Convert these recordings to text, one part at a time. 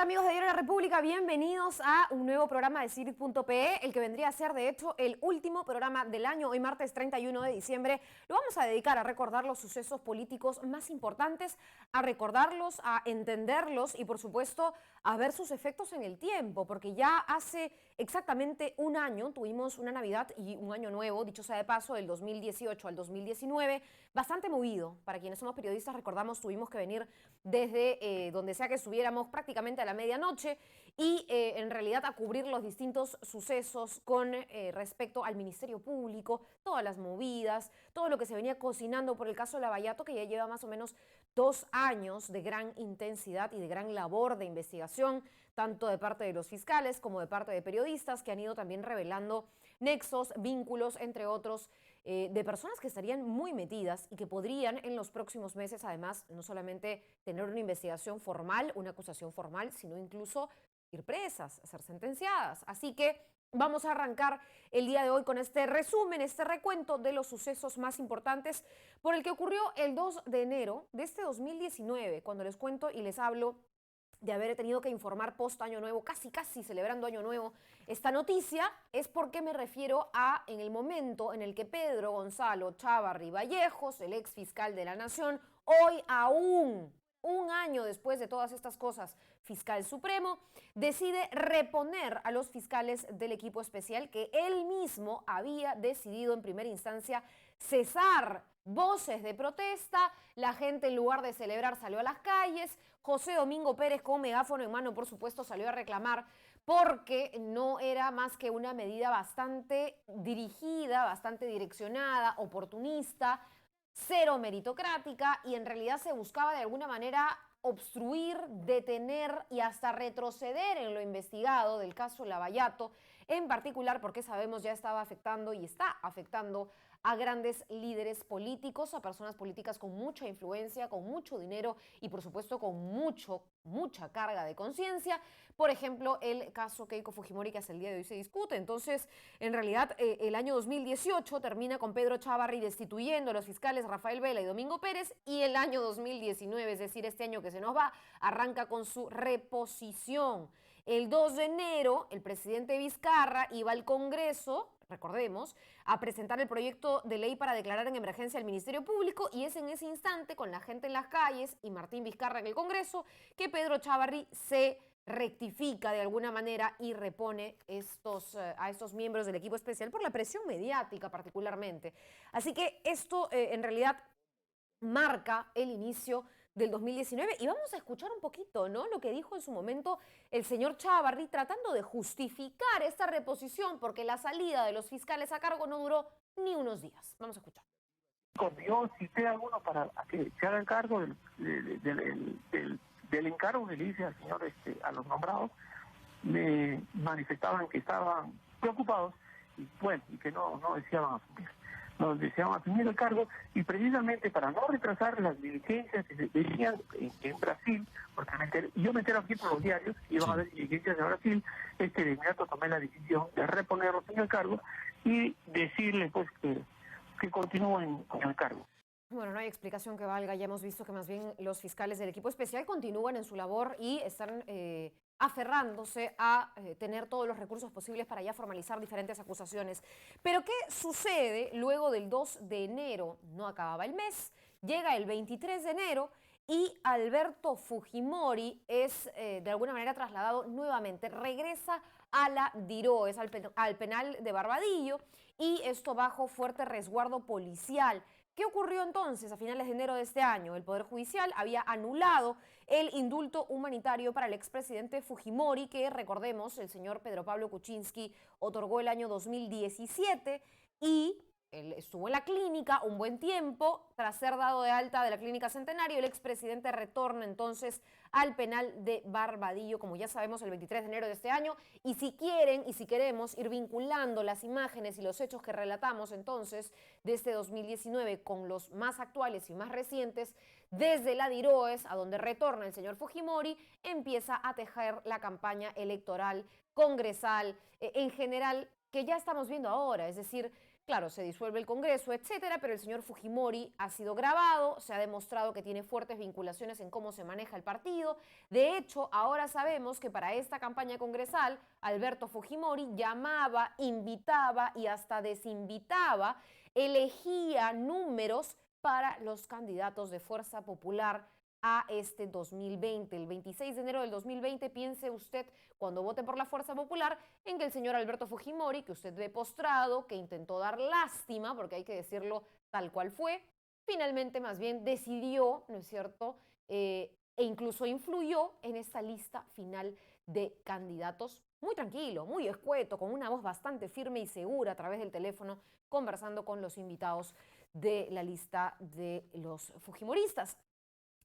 amigos de Diario de la República? Bienvenidos a un nuevo programa de Cirit.pe, el que vendría a ser de hecho el último programa del año. Hoy martes 31 de diciembre lo vamos a dedicar a recordar los sucesos políticos más importantes, a recordarlos, a entenderlos y por supuesto a ver sus efectos en el tiempo, porque ya hace exactamente un año tuvimos una Navidad y un año nuevo, dicho sea de paso, del 2018 al 2019, bastante movido. Para quienes somos periodistas recordamos tuvimos que venir desde donde sea que estuviéramos prácticamente a la medianoche y en realidad a cubrir los distintos sucesos con respecto al Ministerio Público, todas las movidas, todo lo que se venía cocinando por el caso Lavallato, que ya lleva más o menos 2 años de gran intensidad y de gran labor de investigación, tanto de parte de los fiscales como de parte de periodistas que han ido también revelando nexos, vínculos, entre otros, de personas que estarían muy metidas y que podrían en los próximos meses, además, no solamente tener una investigación formal, una acusación formal, sino incluso ir presas, ser sentenciadas. Así que vamos a arrancar el día de hoy con este resumen, este recuento de los sucesos más importantes por el que ocurrió el 2 de enero de este 2019, cuando les cuento y les hablo de haber tenido que informar post Año Nuevo, casi celebrando Año Nuevo, esta noticia, es porque me refiero a en el momento en el que Pedro Gonzalo Chávarri Vallejos, el ex fiscal de la Nación, hoy aún, un año después de todas estas cosas, fiscal supremo, decide reponer a los fiscales del equipo especial que él mismo había decidido en primera instancia cesar. Voces de protesta, la gente en lugar de celebrar salió a las calles. José Domingo Pérez con megáfono en mano, por supuesto, salió a reclamar porque no era más que una medida bastante dirigida, bastante direccionada, oportunista, cero meritocrática, y en realidad se buscaba de alguna manera obstruir, detener y hasta retroceder en lo investigado del caso Lavallato, en particular porque sabemos ya estaba afectando y está afectando a grandes líderes políticos, a personas políticas con mucha influencia, con mucho dinero y por supuesto con mucha carga de conciencia. Por ejemplo, el caso Keiko Fujimori, que hasta el día de hoy se discute. Entonces, en realidad, el año 2018 termina con Pedro Chávarri destituyendo a los fiscales Rafael Vela y Domingo Pérez, y el año 2019, es decir, este año que se nos va, arranca con su reposición. El 2 de enero, el presidente Vizcarra iba al Congreso, recordemos, a presentar el proyecto de ley para declarar en emergencia al Ministerio Público, y es en ese instante, con la gente en las calles y Martín Vizcarra en el Congreso, que Pedro Chávarri se rectifica de alguna manera y repone a estos miembros del equipo especial por la presión mediática particularmente. Así que esto en realidad marca el inicio del 2019 y vamos a escuchar un poquito, ¿no?, lo que dijo en su momento el señor Chávarri tratando de justificar esta reposición porque la salida de los fiscales a cargo no duró ni unos días. Vamos a escuchar. Cuando yo cité a uno para que se haga cargo del encargo que le hice al señor, a los nombrados, me manifestaban que estaban preocupados y bueno, y que no deseaban asumir. No deseaban asumir el cargo, y precisamente para no retrasar las diligencias que se decían en Brasil, porque yo me entero aquí por los diarios, iban a haber diligencias en Brasil, de inmediato tomé la decisión de reponerlos en el cargo y decirles pues que continúen con el cargo. Bueno, no hay explicación que valga. Ya hemos visto que más bien los fiscales del equipo especial continúan en su labor y están aferrándose a tener todos los recursos posibles para ya formalizar diferentes acusaciones. Pero ¿qué sucede luego del 2 de enero? No acababa el mes, llega el 23 de enero y Alberto Fujimori es de alguna manera trasladado nuevamente, regresa a la DIROES, al penal de Barbadillo, y esto bajo fuerte resguardo policial. ¿Qué ocurrió entonces a finales de enero de este año? El Poder Judicial había anulado el indulto humanitario para el expresidente Fujimori, que, recordemos, el señor Pedro Pablo Kuczynski otorgó el año 2017, y él estuvo en la clínica un buen tiempo. Tras ser dado de alta de la clínica Centenario, el expresidente retorna entonces al penal de Barbadillo, como ya sabemos, el 23 de enero de este año. Y si quieren y si queremos ir vinculando las imágenes y los hechos que relatamos entonces de este 2019 con los más actuales y más recientes, desde la DIROES, a donde retorna el señor Fujimori, empieza a tejer la campaña electoral, congresal, en general, que ya estamos viendo ahora. Es decir, Claro, se disuelve el Congreso, etcétera, pero el señor Fujimori ha sido grabado, se ha demostrado que tiene fuertes vinculaciones en cómo se maneja el partido. De hecho, ahora sabemos que para esta campaña congresal, Alberto Fujimori llamaba, invitaba y hasta desinvitaba, elegía números para los candidatos de Fuerza Popular a este 2020. El 26 de enero del 2020, piense usted, cuando vote por la Fuerza Popular, en que el señor Alberto Fujimori, que usted ve postrado, que intentó dar lástima, porque hay que decirlo tal cual fue, finalmente más bien decidió, ¿no es cierto?, e incluso influyó en esta lista final de candidatos, muy tranquilo, muy escueto, con una voz bastante firme y segura a través del teléfono, conversando con los invitados de la lista de los fujimoristas.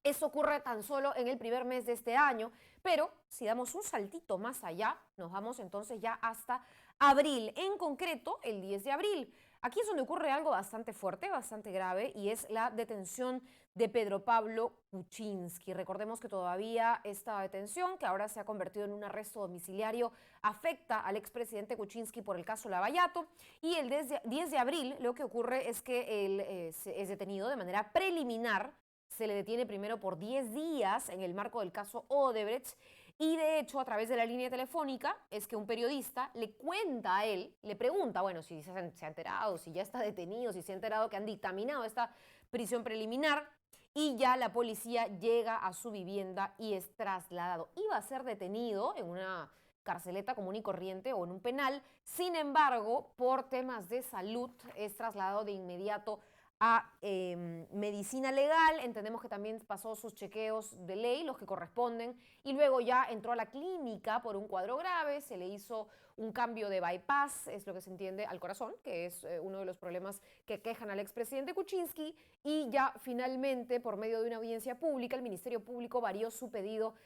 Eso ocurre tan solo en el primer mes de este año, pero si damos un saltito más allá, nos vamos entonces ya hasta abril, en concreto el 10 de abril. Aquí es donde ocurre algo bastante fuerte, bastante grave, y es la detención de Pedro Pablo Kuczynski. Recordemos que todavía esta detención, que ahora se ha convertido en un arresto domiciliario, afecta al expresidente Kuczynski por el caso Lavallato, y el 10 de abril lo que ocurre es que él es detenido de manera preliminar. Se le detiene primero por 10 días en el marco del caso Odebrecht y de hecho a través de la línea telefónica es que un periodista le cuenta a él, le pregunta, bueno, si se ha enterado, si ya está detenido, si se ha enterado que han dictaminado esta prisión preliminar y ya la policía llega a su vivienda y es trasladado. Iba a ser detenido en una carceleta común y corriente o en un penal, sin embargo, por temas de salud es trasladado de inmediato a medicina legal. Entendemos que también pasó sus chequeos de ley, los que corresponden, y luego ya entró a la clínica por un cuadro grave, se le hizo un cambio de bypass, es lo que se entiende, al corazón, que es uno de los problemas que quejan al expresidente Kuczynski, y ya finalmente, por medio de una audiencia pública, el Ministerio Público varió su pedido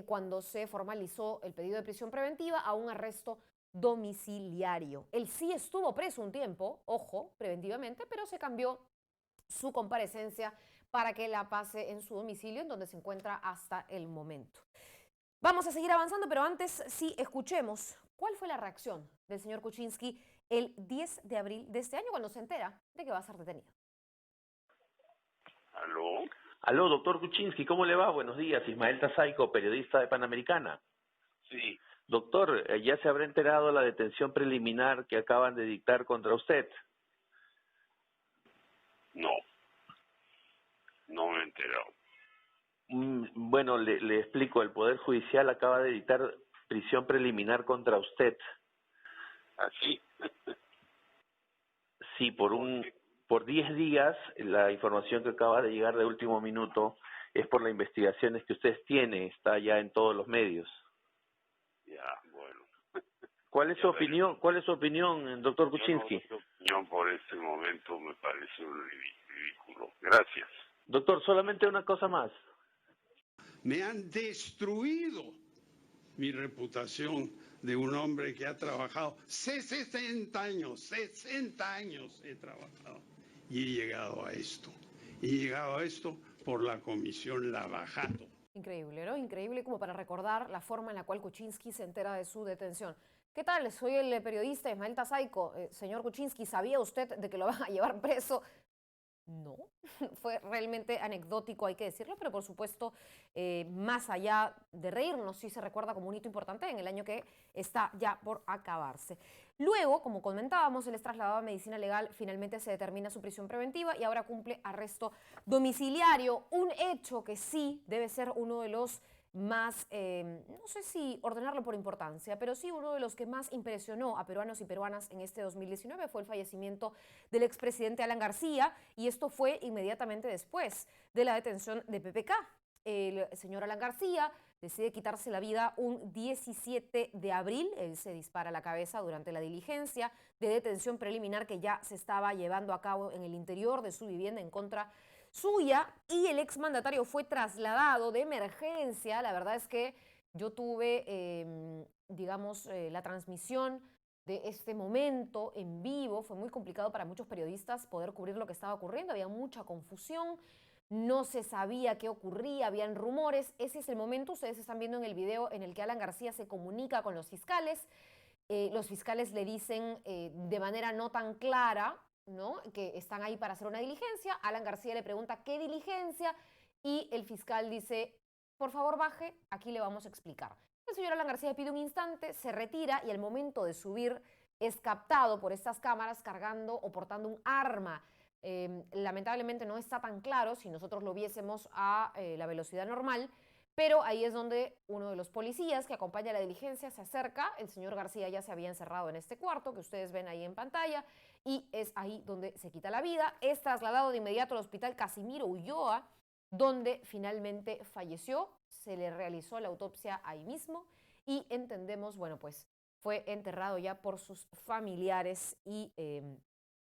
cuando se formalizó el pedido de prisión preventiva a un arresto domiciliario. Él sí estuvo preso un tiempo, ojo, preventivamente, pero se cambió su comparecencia para que la pase en su domicilio, en donde se encuentra hasta el momento. Vamos a seguir avanzando, pero antes sí escuchemos cuál fue la reacción del señor Kuczynski el 10 de abril de este año cuando se entera de que va a ser detenido. ¿Aló? Aló, doctor Kuczynski, ¿cómo le va? Buenos días, Ismael Tazaico, periodista de Panamericana. Sí, Doctor, ¿ya se habrá enterado la detención preliminar que acaban de dictar contra usted? No, no me he enterado. Bueno, le explico, el Poder Judicial acaba de dictar prisión preliminar contra usted. ¿Así? Sí, por 10 días, la información que acaba de llegar de último minuto es por las investigaciones que ustedes tienen, está ya en todos los medios. Ya, bueno. ¿Cuál es su opinión? ¿Cuál es su opinión, doctor Kuczynski? Mi opinión por este momento me parece un ridículo. Gracias. Doctor, solamente una cosa más. Me han destruido mi reputación de un hombre que ha trabajado 60 años he trabajado y he llegado a esto. Y he llegado a esto por la comisión Lavallato. Increíble, ¿no? Increíble como para recordar la forma en la cual Kuczynski se entera de su detención. ¿Qué tal? Soy el periodista Ismael Tazaico. Señor Kuczynski, ¿sabía usted de que lo van a llevar preso? No, fue realmente anecdótico, hay que decirlo, pero por supuesto, más allá de reírnos, sí se recuerda como un hito importante en el año que está ya por acabarse. Luego, como comentábamos, él es trasladado a medicina legal, finalmente se determina su prisión preventiva y ahora cumple arresto domiciliario, un hecho que sí debe ser uno de los más, no sé si ordenarlo por importancia, pero sí uno de los que más impresionó a peruanos y peruanas en este 2019 fue el fallecimiento del expresidente Alan García, y esto fue inmediatamente después de la detención de PPK. El señor Alan García decide quitarse la vida un 17 de abril, él se dispara a la cabeza durante la diligencia de detención preliminar que ya se estaba llevando a cabo en el interior de su vivienda en contra suya, y el exmandatario fue trasladado de emergencia. La verdad es que yo tuve, la transmisión de este momento en vivo. Fue muy complicado para muchos periodistas poder cubrir lo que estaba ocurriendo. Había mucha confusión, no se sabía qué ocurría, habían rumores. Ese es el momento, ustedes están viendo en el video en el que Alan García se comunica con los fiscales. los fiscales le dicen de manera no tan clara, ¿no?, que están ahí para hacer una diligencia. Alan García le pregunta qué diligencia y el fiscal dice, por favor baje, aquí le vamos a explicar. El señor Alan García pide un instante, se retira y al momento de subir es captado por estas cámaras cargando o portando un arma. Lamentablemente no está tan claro si nosotros lo viésemos a la velocidad normal, pero ahí es donde uno de los policías que acompaña la diligencia se acerca. El señor García ya se había encerrado en este cuarto que ustedes ven ahí en pantalla y es ahí donde se quita la vida. Es trasladado de inmediato al hospital Casimiro Ulloa, donde finalmente falleció. Se le realizó la autopsia ahí mismo y entendemos, bueno, pues fue enterrado ya por sus familiares y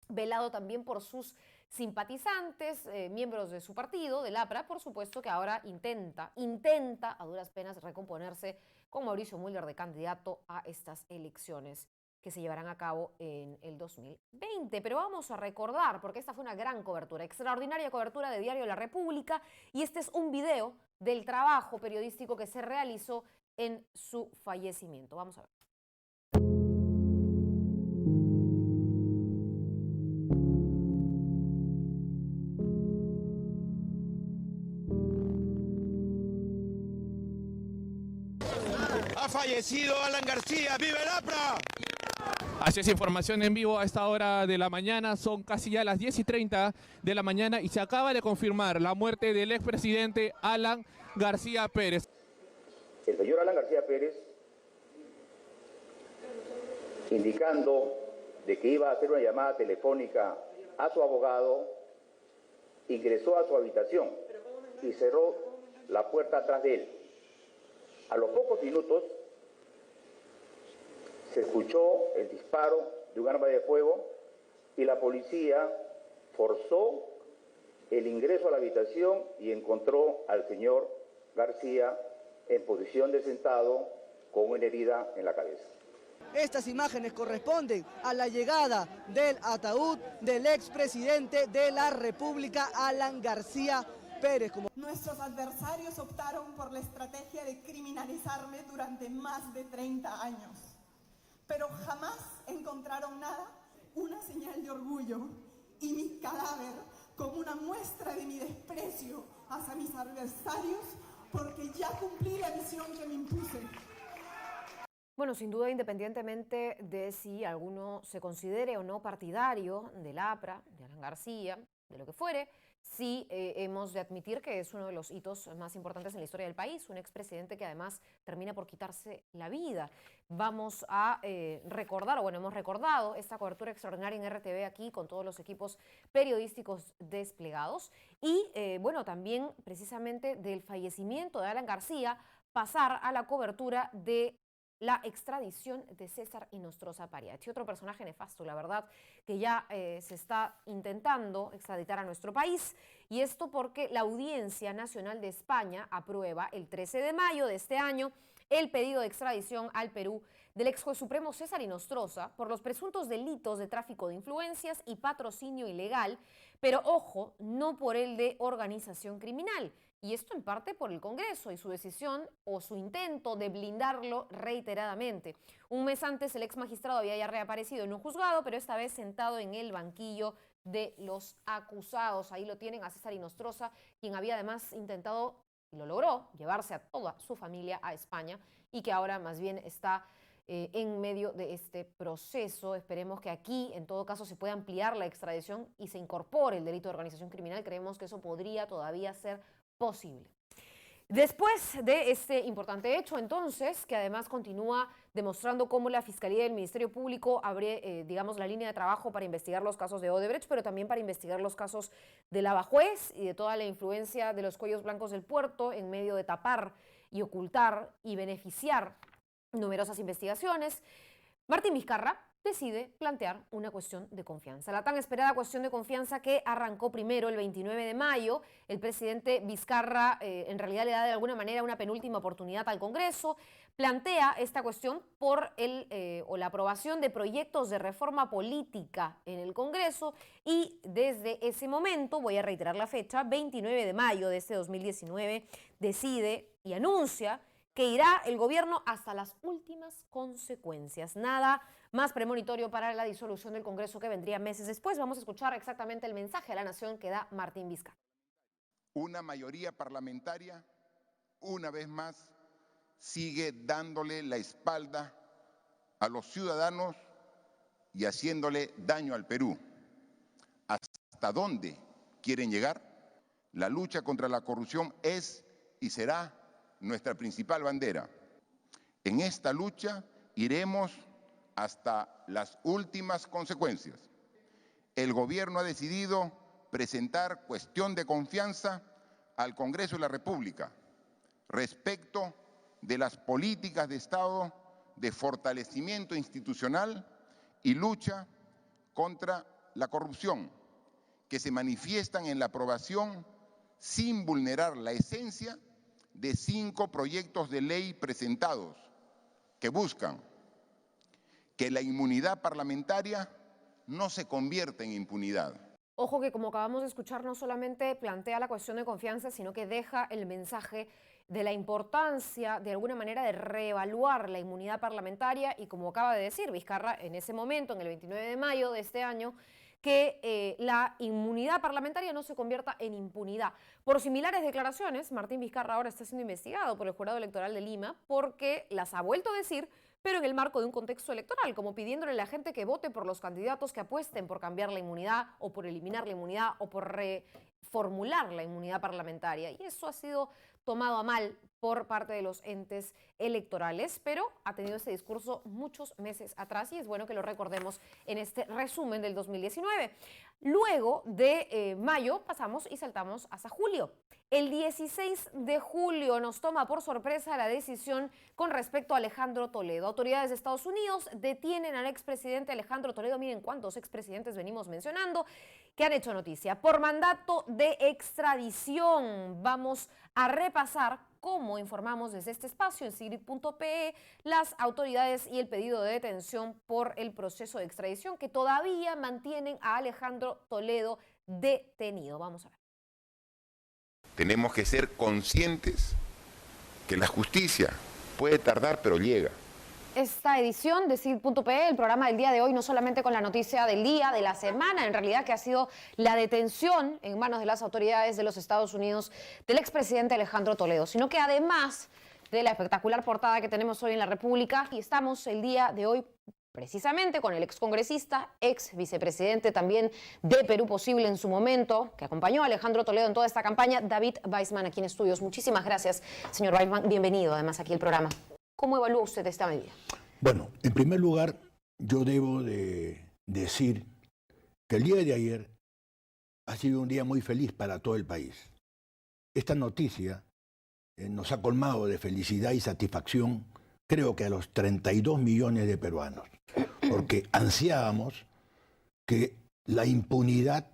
velado también por sus simpatizantes, miembros de su partido, del APRA, por supuesto, que ahora intenta a duras penas recomponerse con Mauricio Müller de candidato a estas elecciones que se llevarán a cabo en el 2020. Pero vamos a recordar, porque esta fue una gran cobertura, extraordinaria cobertura de Diario La República, y este es un video del trabajo periodístico que se realizó en su fallecimiento. Vamos a ver. Ha fallecido Alan García, ¡viva el APRA! Así es, información en vivo a esta hora de la mañana, son casi ya las 10:30 de la mañana y se acaba de confirmar la muerte del expresidente Alan García Pérez. El señor Alan García Pérez, indicando de que iba a hacer una llamada telefónica a su abogado, ingresó a su habitación y cerró la puerta atrás de él. A los pocos minutos se escuchó el disparo de un arma de fuego y la policía forzó el ingreso a la habitación y encontró al señor García en posición de sentado con una herida en la cabeza. Estas imágenes corresponden a la llegada del ataúd del expresidente de la República, Alan García Pérez. Nuestros adversarios optaron por la estrategia de criminalizarme durante más de 30 años, pero jamás encontraron nada, una señal de orgullo y mi cadáver como una muestra de mi desprecio hacia mis adversarios, porque ya cumplí la misión que me impuse. Bueno, sin duda, independientemente de si alguno se considere o no partidario del APRA, de Alan García, de lo que fuere, sí hemos de admitir que es uno de los hitos más importantes en la historia del país, un expresidente que además termina por quitarse la vida. Vamos a recordar, o bueno, hemos recordado esta cobertura extraordinaria en RTV aquí con todos los equipos periodísticos desplegados y bueno, también precisamente del fallecimiento de Alan García, pasar a la cobertura de la extradición de César Inostroza Pariachi, otro personaje nefasto, la verdad, que ya se está intentando extraditar a nuestro país, y esto porque la Audiencia Nacional de España aprueba el 13 de mayo de este año el pedido de extradición al Perú del ex juez supremo César Inostroza por los presuntos delitos de tráfico de influencias y patrocinio ilegal, pero ojo, no por el de organización criminal. Y esto en parte por el Congreso y su decisión o su intento de blindarlo reiteradamente. Un mes antes el ex magistrado había ya reaparecido en un juzgado, pero esta vez sentado en el banquillo de los acusados. Ahí lo tienen a César Inostroza, quien había además intentado, y lo logró, llevarse a toda su familia a España y que ahora más bien está en medio de este proceso. Esperemos que aquí, en todo caso, se pueda ampliar la extradición y se incorpore el delito de organización criminal. Creemos que eso podría todavía ser posible. Después de este importante hecho, entonces, que además continúa demostrando cómo la Fiscalía y el Ministerio Público abre, digamos, la línea de trabajo para investigar los casos de Odebrecht, pero también para investigar los casos de Lavajuez y de toda la influencia de los cuellos blancos del puerto en medio de tapar y ocultar y beneficiar numerosas investigaciones, Martín Vizcarra decide plantear una cuestión de confianza. La tan esperada cuestión de confianza que arrancó primero el 29 de mayo. El presidente Vizcarra en realidad le da de alguna manera una penúltima oportunidad al Congreso. Plantea esta cuestión por la aprobación de proyectos de reforma política en el Congreso y desde ese momento, voy a reiterar la fecha, 29 de mayo de este 2019, decide y anuncia que irá el gobierno hasta las últimas consecuencias. Nada más premonitorio para la disolución del Congreso que vendría meses después. Vamos a escuchar exactamente el mensaje a la nación que da Martín Vizcarra. Una mayoría parlamentaria, una vez más, sigue dándole la espalda a los ciudadanos y haciéndole daño al Perú. ¿Hasta dónde quieren llegar? La lucha contra la corrupción es y será nuestra principal bandera. En esta lucha iremos hasta las últimas consecuencias. El gobierno ha decidido presentar cuestión de confianza al Congreso de la República respecto de las políticas de Estado de fortalecimiento institucional y lucha contra la corrupción, que se manifiestan en la aprobación sin vulnerar la esencia de 5 proyectos de ley presentados que buscan que la inmunidad parlamentaria no se convierta en impunidad. Ojo que, como acabamos de escuchar, no solamente plantea la cuestión de confianza, sino que deja el mensaje de la importancia, de alguna manera, de reevaluar la inmunidad parlamentaria y, como acaba de decir Vizcarra en ese momento, en el 29 de mayo de este año, que la inmunidad parlamentaria no se convierta en impunidad. Por similares declaraciones, Martín Vizcarra ahora está siendo investigado por el Jurado Electoral de Lima porque las ha vuelto a decir, pero en el marco de un contexto electoral, como pidiéndole a la gente que vote por los candidatos que apuesten por cambiar la inmunidad o por eliminar la inmunidad o por reformular la inmunidad parlamentaria. Y eso ha sido tomado a mal por parte de los entes electorales, pero ha tenido ese discurso muchos meses atrás y es bueno que lo recordemos en este resumen del 2019. Luego de mayo pasamos y saltamos hasta julio. El 16 de julio nos toma por sorpresa la decisión con respecto a Alejandro Toledo. Autoridades de Estados Unidos detienen al expresidente Alejandro Toledo. Miren cuántos expresidentes venimos mencionando que han hecho noticia. Por mandato de extradición. Vamos a repasar, como informamos desde este espacio en sigrid.pe, las autoridades y el pedido de detención por el proceso de extradición que todavía mantienen a Alejandro Toledo detenido. Vamos a ver. Tenemos que ser conscientes que la justicia puede tardar, pero llega. Esta edición de sigrid.pe, el programa del día de hoy, no solamente con la noticia del día, de la semana, en realidad que ha sido la detención en manos de las autoridades de los Estados Unidos del expresidente Alejandro Toledo, sino que además de la espectacular portada que tenemos hoy en La República, y estamos el día de hoy precisamente con el excongresista, ex vicepresidente también de Perú Posible en su momento, que acompañó a Alejandro Toledo en toda esta campaña, David Weissman, aquí en estudios. Muchísimas gracias, señor Weissman. Bienvenido además aquí al programa. ¿Cómo evalúa usted esta medida? Bueno, en primer lugar, yo debo de decir que el día de ayer ha sido un día muy feliz para todo el país. Esta noticia nos ha colmado de felicidad y satisfacción, creo que a los 32 millones de peruanos, porque ansiábamos que la impunidad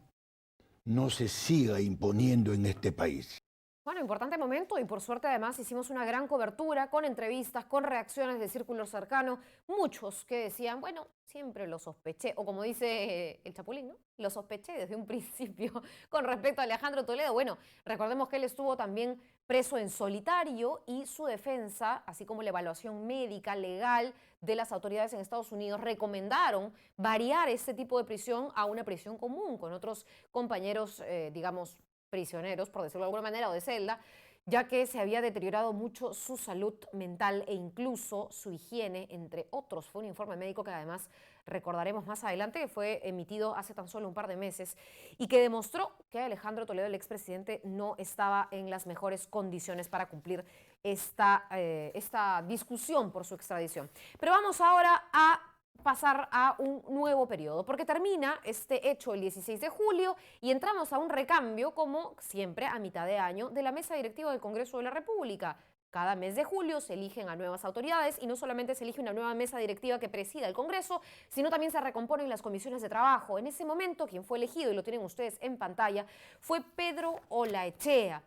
no se siga imponiendo en este país. Bueno, importante momento y por suerte además hicimos una gran cobertura con entrevistas, con reacciones de círculo cercano. Muchos que decían, bueno, siempre lo sospeché, o como dice el Chapulín, ¿no? Lo sospeché desde un principio con respecto a Alejandro Toledo. Bueno, recordemos que él estuvo también preso en solitario y su defensa, así como la evaluación médica, legal de las autoridades en Estados Unidos, recomendaron variar este tipo de prisión a una prisión común con otros compañeros, digamos, prisioneros, por decirlo de alguna manera, o de celda, ya que se había deteriorado mucho su salud mental e incluso su higiene, entre otros. Fue un informe médico que además recordaremos más adelante, que fue emitido hace tan solo un par de meses y que demostró que Alejandro Toledo, el expresidente, no estaba en las mejores condiciones para cumplir esta discusión por su extradición. Pero vamos ahora a pasar a un nuevo periodo, porque termina este hecho el 16 de julio y entramos a un recambio, como siempre, a mitad de año, de la mesa directiva del Congreso de la República. Cada mes de julio se eligen a nuevas autoridades y no solamente se elige una nueva mesa directiva que presida el Congreso, sino también se recomponen las comisiones de trabajo. En ese momento, quien fue elegido, y lo tienen ustedes en pantalla, fue Pedro Olaechea.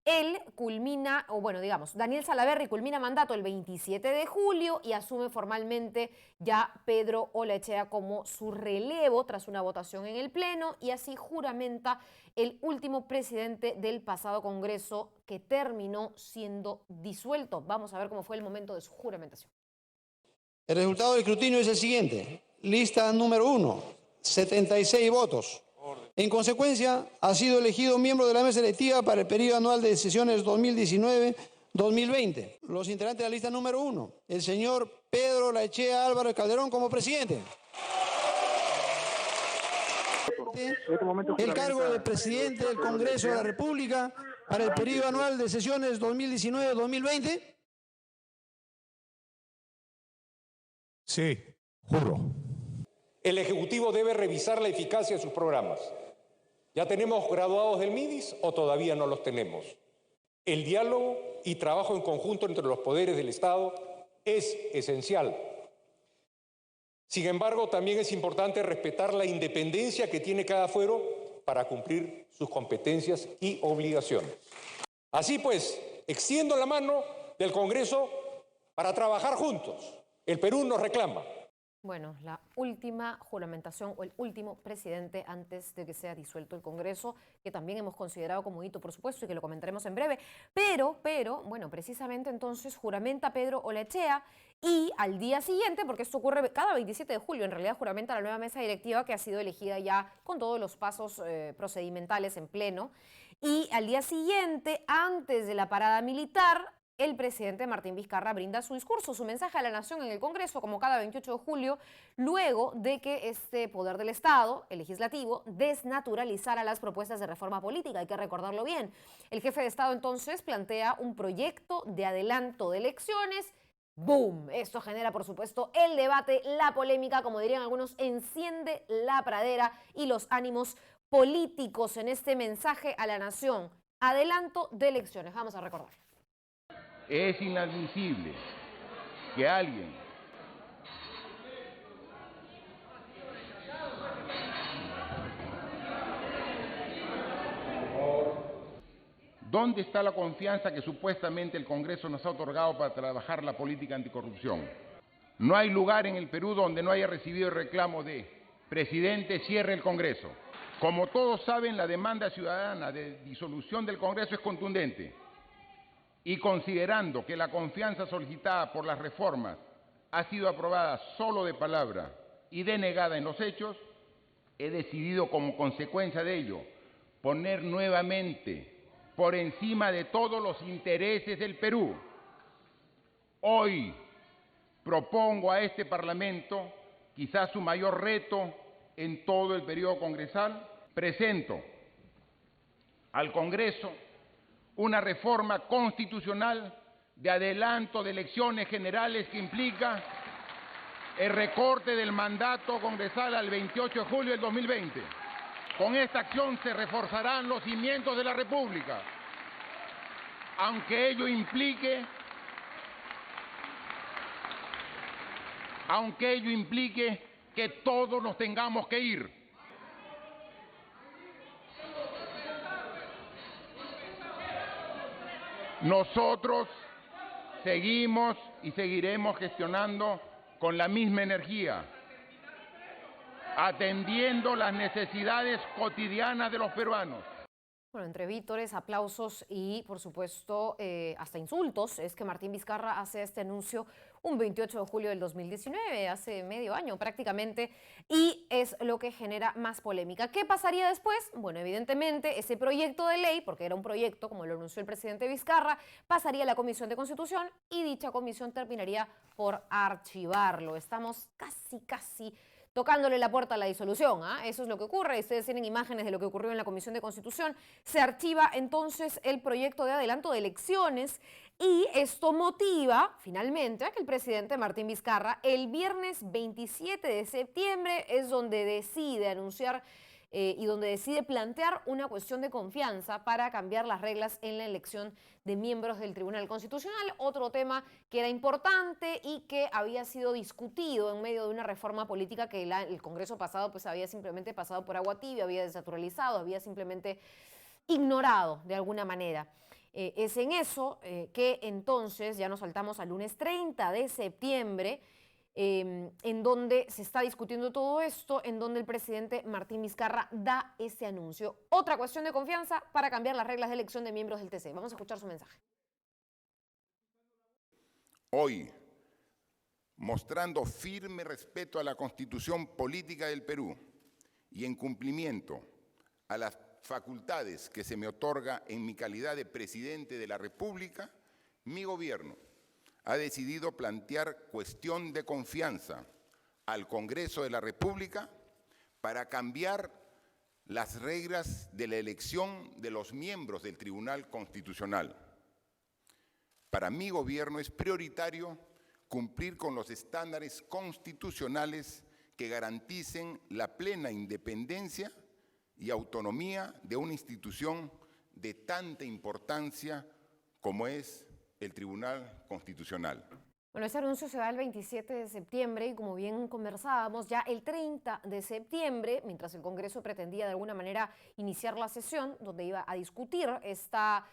Él culmina, o bueno, digamos, Daniel Salaverry culmina mandato el 27 de julio y asume formalmente ya Pedro Olaechea como su relevo tras una votación en el Pleno, y así juramenta el último presidente del pasado Congreso, que terminó siendo disuelto. Vamos a ver cómo fue el momento de su juramentación. El resultado del escrutinio es el siguiente. Lista número 1, 76 votos. En consecuencia, ha sido elegido miembro de la mesa electiva para el periodo anual de sesiones 2019-2020. Los integrantes de la lista número 1, el señor Pedro Olaechea Álvarez Calderón como presidente. El cargo de presidente del Congreso de la República para el periodo anual de sesiones 2019-2020. Sí, juro. El Ejecutivo debe revisar la eficacia de sus programas. ¿Ya tenemos graduados del MIDIS o todavía no los tenemos? El diálogo y trabajo en conjunto entre los poderes del Estado es esencial. Sin embargo, también es importante respetar la independencia que tiene cada fuero para cumplir sus competencias y obligaciones. Así pues, extiendo la mano del Congreso para trabajar juntos. El Perú nos reclama. Bueno, la última juramentación o el último presidente antes de que sea disuelto el Congreso, que también hemos considerado como hito, por supuesto, y que lo comentaremos en breve. Pero, bueno, precisamente entonces juramenta Pedro Olaechea y al día siguiente, porque esto ocurre cada 27 de julio, en realidad juramenta la nueva mesa directiva que ha sido elegida ya con todos los pasos procedimentales en pleno. Y al día siguiente, antes de la parada militar, el presidente Martín Vizcarra brinda su discurso, su mensaje a la nación en el Congreso, como cada 28 de julio, luego de que este poder del Estado, el legislativo, desnaturalizara las propuestas de reforma política. Hay que recordarlo bien. El jefe de Estado entonces plantea un proyecto de adelanto de elecciones. ¡Boom! Esto genera, por supuesto, el debate, la polémica, como dirían algunos, enciende la pradera y los ánimos políticos en este mensaje a la nación. Adelanto de elecciones. Vamos a recordar. Es inadmisible que alguien ¿Dónde está la confianza que supuestamente el Congreso nos ha otorgado para trabajar la política anticorrupción? No hay lugar en el Perú donde no haya recibido el reclamo de presidente, cierre el Congreso. Como todos saben, la demanda ciudadana de disolución del Congreso es contundente. Y considerando que la confianza solicitada por las reformas ha sido aprobada solo de palabra y denegada en los hechos, he decidido como consecuencia de ello poner nuevamente por encima de todos los intereses del Perú. Hoy propongo a este Parlamento, quizás su mayor reto en todo el periodo congresal, presento al Congreso una reforma constitucional de adelanto de elecciones generales que implica el recorte del mandato congresal al 28 de julio del 2020. Con esta acción se reforzarán los cimientos de la República, aunque ello implique que todos nos tengamos que ir. Nosotros seguimos y seguiremos gestionando con la misma energía, atendiendo las necesidades cotidianas de los peruanos. Bueno, entre vítores, aplausos y, por supuesto, hasta insultos, es que Martín Vizcarra hace este anuncio un 28 de julio del 2019, hace medio año prácticamente, y es lo que genera más polémica. ¿Qué pasaría después? Bueno, evidentemente ese proyecto de ley, porque era un proyecto, como lo anunció el presidente Vizcarra, pasaría a la Comisión de Constitución y dicha comisión terminaría por archivarlo. Estamos casi tocándole la puerta a la disolución, ¿eh? Eso es lo que ocurre. Ustedes tienen imágenes de lo que ocurrió en la Comisión de Constitución. Se archiva entonces el proyecto de adelanto de elecciones y esto motiva finalmente a que el presidente Martín Vizcarra el viernes 27 de septiembre es donde decide anunciar y donde decide plantear una cuestión de confianza para cambiar las reglas en la elección de miembros del Tribunal Constitucional, otro tema que era importante y que había sido discutido en medio de una reforma política que el Congreso pasado pues había simplemente pasado por agua tibia, había desnaturalizado, había simplemente ignorado de alguna manera. Es en eso que entonces ya nos saltamos al lunes 30 de septiembre, en donde se está discutiendo todo esto, en donde el presidente Martín Vizcarra da ese anuncio. Otra cuestión de confianza para cambiar las reglas de elección de miembros del TC. Vamos a escuchar su mensaje. Hoy, mostrando firme respeto a la Constitución Política del Perú y en cumplimiento a las facultades que se me otorga en mi calidad de presidente de la República, mi gobierno ha decidido plantear cuestión de confianza al Congreso de la República para cambiar las reglas de la elección de los miembros del Tribunal Constitucional. Para mi gobierno es prioritario cumplir con los estándares constitucionales que garanticen la plena independencia y autonomía de una institución de tanta importancia como es el Tribunal Constitucional. Bueno, ese anuncio se da el 27 de septiembre y como bien conversábamos, ya el 30 de septiembre, mientras el Congreso pretendía de alguna manera iniciar la sesión donde iba a discutir esta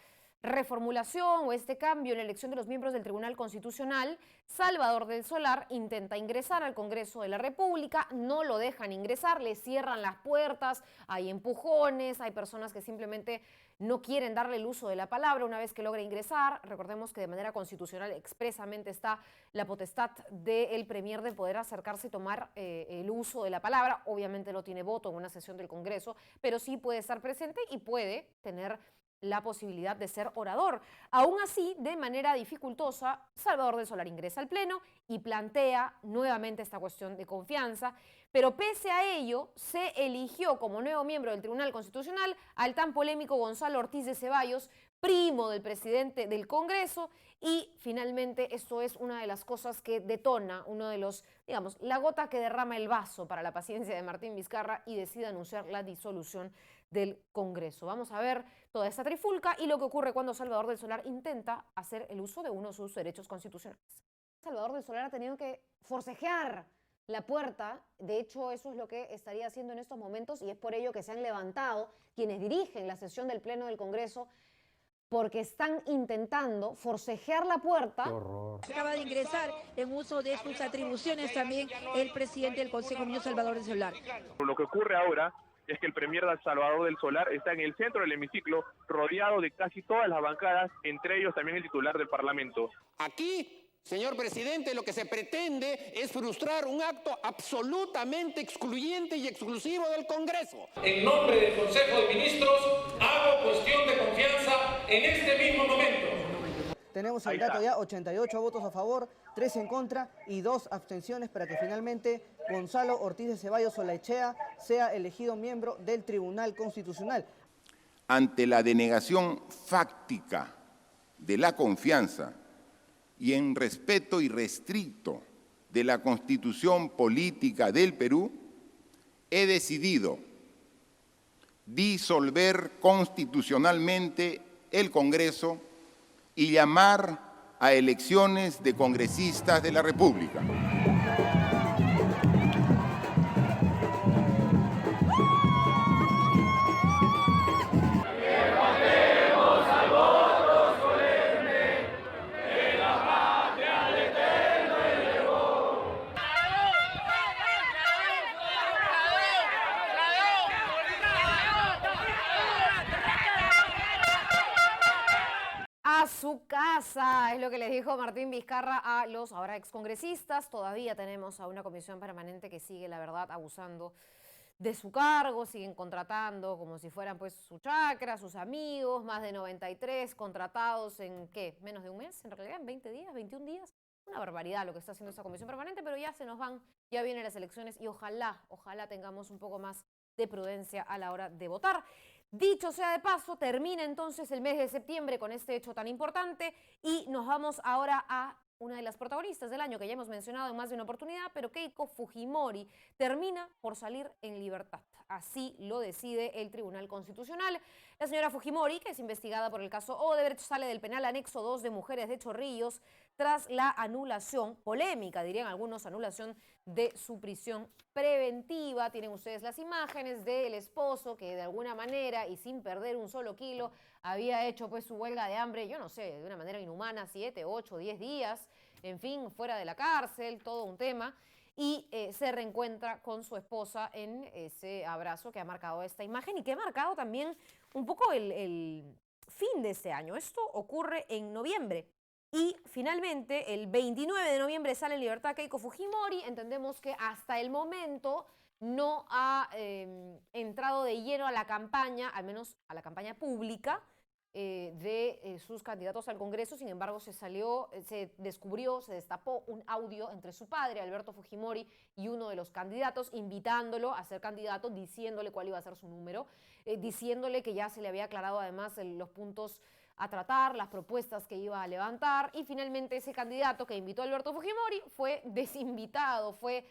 reformulación o este cambio en la elección de los miembros del Tribunal Constitucional, Salvador del Solar intenta ingresar al Congreso de la República, no lo dejan ingresar, le cierran las puertas, hay empujones, hay personas que simplemente no quieren darle el uso de la palabra una vez que logra ingresar. Recordemos que de manera constitucional expresamente está la potestad del premier de poder acercarse y tomar el uso de la palabra. Obviamente no tiene voto en una sesión del Congreso, pero sí puede estar presente y puede tener la posibilidad de ser orador. Aún así, de manera dificultosa, Salvador del Solar ingresa al Pleno y plantea nuevamente esta cuestión de confianza, pero pese a ello, se eligió como nuevo miembro del Tribunal Constitucional al tan polémico Gonzalo Ortiz de Ceballos, primo del presidente del Congreso, y finalmente esto es una de las cosas que detona, uno de los, digamos, la gota que derrama el vaso para la paciencia de Martín Vizcarra y decide anunciar la disolución del Congreso. Vamos a ver toda esta trifulca y lo que ocurre cuando Salvador del Solar intenta hacer el uso de uno de sus derechos constitucionales. Salvador del Solar ha tenido que forcejear la puerta, de hecho eso es lo que estaría haciendo en estos momentos y es por ello que se han levantado quienes dirigen la sesión del Pleno del Congreso porque están intentando forcejear la puerta. ¡Qué horror! Acaba de ingresar en uso de sus atribuciones también el presidente del Consejo Municipal Salvador del Solar. Lo que ocurre ahora es que el premier Salvador del Solar está en el centro del hemiciclo, rodeado de casi todas las bancadas, entre ellos también el titular del Parlamento. Aquí, señor presidente, lo que se pretende es frustrar un acto absolutamente excluyente y exclusivo del Congreso. En nombre del Consejo de Ministros, hago cuestión de confianza en este mismo momento. Tenemos el dato ya, 88 votos a favor, 3 en contra y 2 abstenciones para que finalmente Gonzalo Ortiz de Ceballos Olaechea sea elegido miembro del Tribunal Constitucional. Ante la denegación fáctica de la confianza y en respeto irrestricto de la Constitución Política del Perú, he decidido disolver constitucionalmente el Congreso y llamar a elecciones de congresistas de la República. A su casa, es lo que les dijo Martín Vizcarra a los ahora excongresistas. Todavía tenemos a una comisión permanente que sigue, la verdad, abusando de su cargo, siguen contratando como si fueran pues su chacra, sus amigos, más de 93 contratados en, ¿qué? Menos de un mes, en realidad, en 20 días, 21 días. Una barbaridad lo que está haciendo esa comisión permanente, pero ya se nos van, ya vienen las elecciones y ojalá tengamos un poco más de prudencia a la hora de votar. Dicho sea de paso, termina entonces el mes de septiembre con este hecho tan importante y nos vamos ahora a una de las protagonistas del año que ya hemos mencionado en más de una oportunidad, pero Keiko Fujimori termina por salir en libertad. Así lo decide el Tribunal Constitucional. La señora Fujimori, que es investigada por el caso Odebrecht, sale del penal anexo 2 de Mujeres de Chorrillos tras la anulación, polémica dirían algunos, anulación de su prisión preventiva. Tienen ustedes las imágenes del esposo que de alguna manera y sin perder un solo kilo había hecho pues su huelga de hambre, yo no sé, de una manera inhumana, 7, 8, 10 días, en fin, fuera de la cárcel, todo un tema. Y se reencuentra con su esposa en ese abrazo que ha marcado esta imagen y que ha marcado también un poco el fin de este año. Esto ocurre en noviembre. Y finalmente, el 29 de noviembre sale en libertad Keiko Fujimori. Entendemos que hasta el momento no ha entrado de lleno a la campaña, al menos a la campaña pública de sus candidatos al Congreso. Sin embargo, se descubrió, se destapó un audio entre su padre, Alberto Fujimori, y uno de los candidatos, invitándolo a ser candidato, diciéndole cuál iba a ser su número, diciéndole que ya se le había aclarado además los puntos a tratar, las propuestas que iba a levantar, y finalmente ese candidato que invitó a Alberto Fujimori fue desinvitado, fue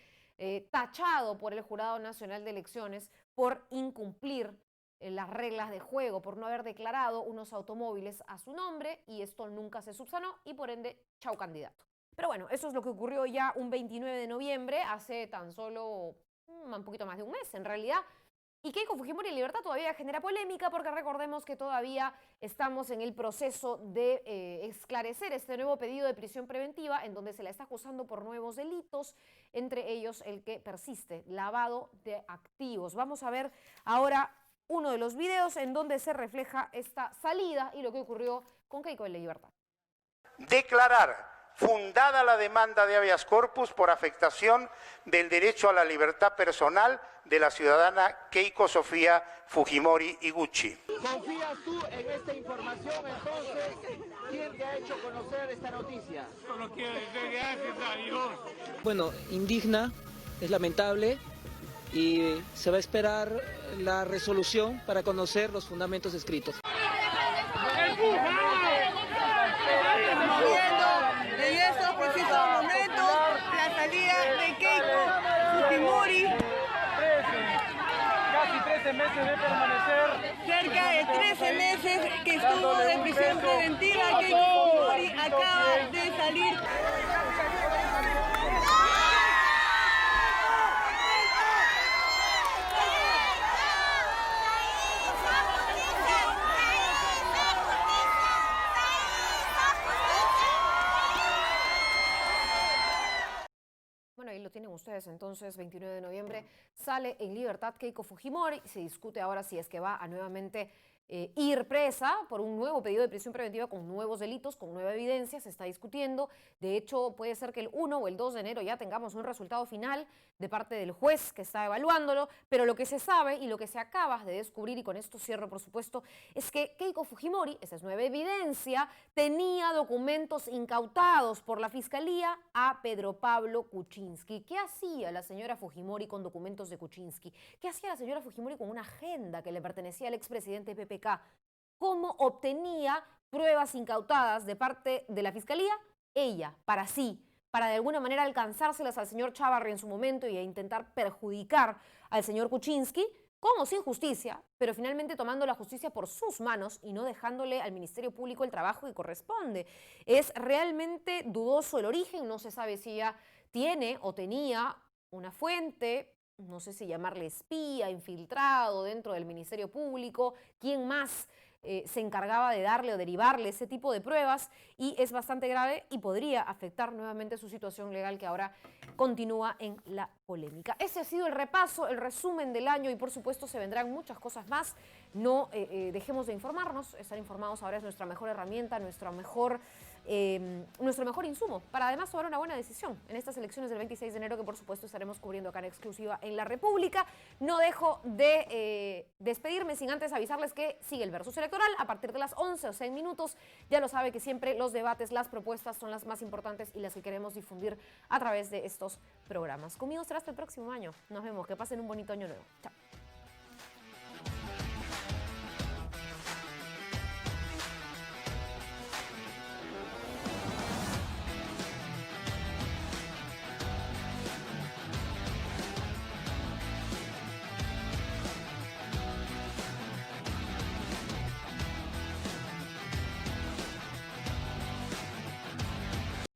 tachado por el Jurado Nacional de Elecciones por incumplir las reglas de juego, por no haber declarado unos automóviles a su nombre, y esto nunca se subsanó y por ende, chau candidato. Pero bueno, eso es lo que ocurrió ya un 29 de noviembre, hace tan solo un poquito más de un mes en realidad. Y Keiko Fujimori en libertad todavía genera polémica porque recordemos que todavía estamos en el proceso de esclarecer este nuevo pedido de prisión preventiva en donde se la está acusando por nuevos delitos, entre ellos el que persiste, lavado de activos. Vamos a ver ahora uno de los videos en donde se refleja esta salida y lo que ocurrió con Keiko en la libertad. Declarar fundada la demanda de habeas corpus por afectación del derecho a la libertad personal de la ciudadana Keiko Sofía Fujimori Iguchi. ¿Confías tú en esta información entonces? ¿Quién te ha hecho conocer esta noticia? Solo quiero decir gracias a Dios. Bueno, indigna, es lamentable y se va a esperar la resolución para conocer los fundamentos escritos. En estos precisos momentos, la salida de Keiko Fujimori. Casi 13 meses de permanecer. Cerca de 13 meses que estuvo de prisión preventiva, Keiko Fujimori acaba de salir. Ahí lo tienen ustedes entonces, 29 de noviembre sale en libertad Keiko Fujimori. Se discute ahora si es que va a nuevamente ir presa por un nuevo pedido de prisión preventiva con nuevos delitos, con nueva evidencia, se está discutiendo. De hecho, puede ser que el 1 o el 2 de enero ya tengamos un resultado final de parte del juez que está evaluándolo, pero lo que se sabe y lo que se acaba de descubrir, y con esto cierro por supuesto, es que Keiko Fujimori, esa es nueva evidencia, tenía documentos incautados por la Fiscalía a Pedro Pablo Kuczynski. ¿Qué hacía la señora Fujimori con documentos de Kuczynski? ¿Qué hacía la señora Fujimori con una agenda que le pertenecía al expresidente PPK? ¿Cómo obtenía pruebas incautadas de parte de la Fiscalía? Ella, para sí, para de alguna manera alcanzárselas al señor Chávarri en su momento y a intentar perjudicar al señor Kuczynski, como sin justicia, pero finalmente tomando la justicia por sus manos y no dejándole al Ministerio Público el trabajo que corresponde. Es realmente dudoso el origen, no se sabe si ella tiene o tenía una fuente, no sé si llamarle espía, infiltrado dentro del Ministerio Público, quién más se encargaba de darle o derivarle ese tipo de pruebas, y es bastante grave y podría afectar nuevamente su situación legal que ahora continúa en la polémica. Ese ha sido el repaso, el resumen del año, y por supuesto se vendrán muchas cosas más. No dejemos de informarnos, estar informados ahora es nuestra mejor herramienta, nuestro mejor insumo para además tomar una buena decisión en estas elecciones del 26 de enero que por supuesto estaremos cubriendo acá en exclusiva en La República. No dejo de despedirme sin antes avisarles que sigue el Versus Electoral a partir de las 11 o 6 minutos. Ya lo sabe que siempre los debates, las propuestas son las más importantes y las que queremos difundir a través de estos programas. Conmigo será hasta el próximo año. Nos vemos. Que pasen un bonito año nuevo. Chao.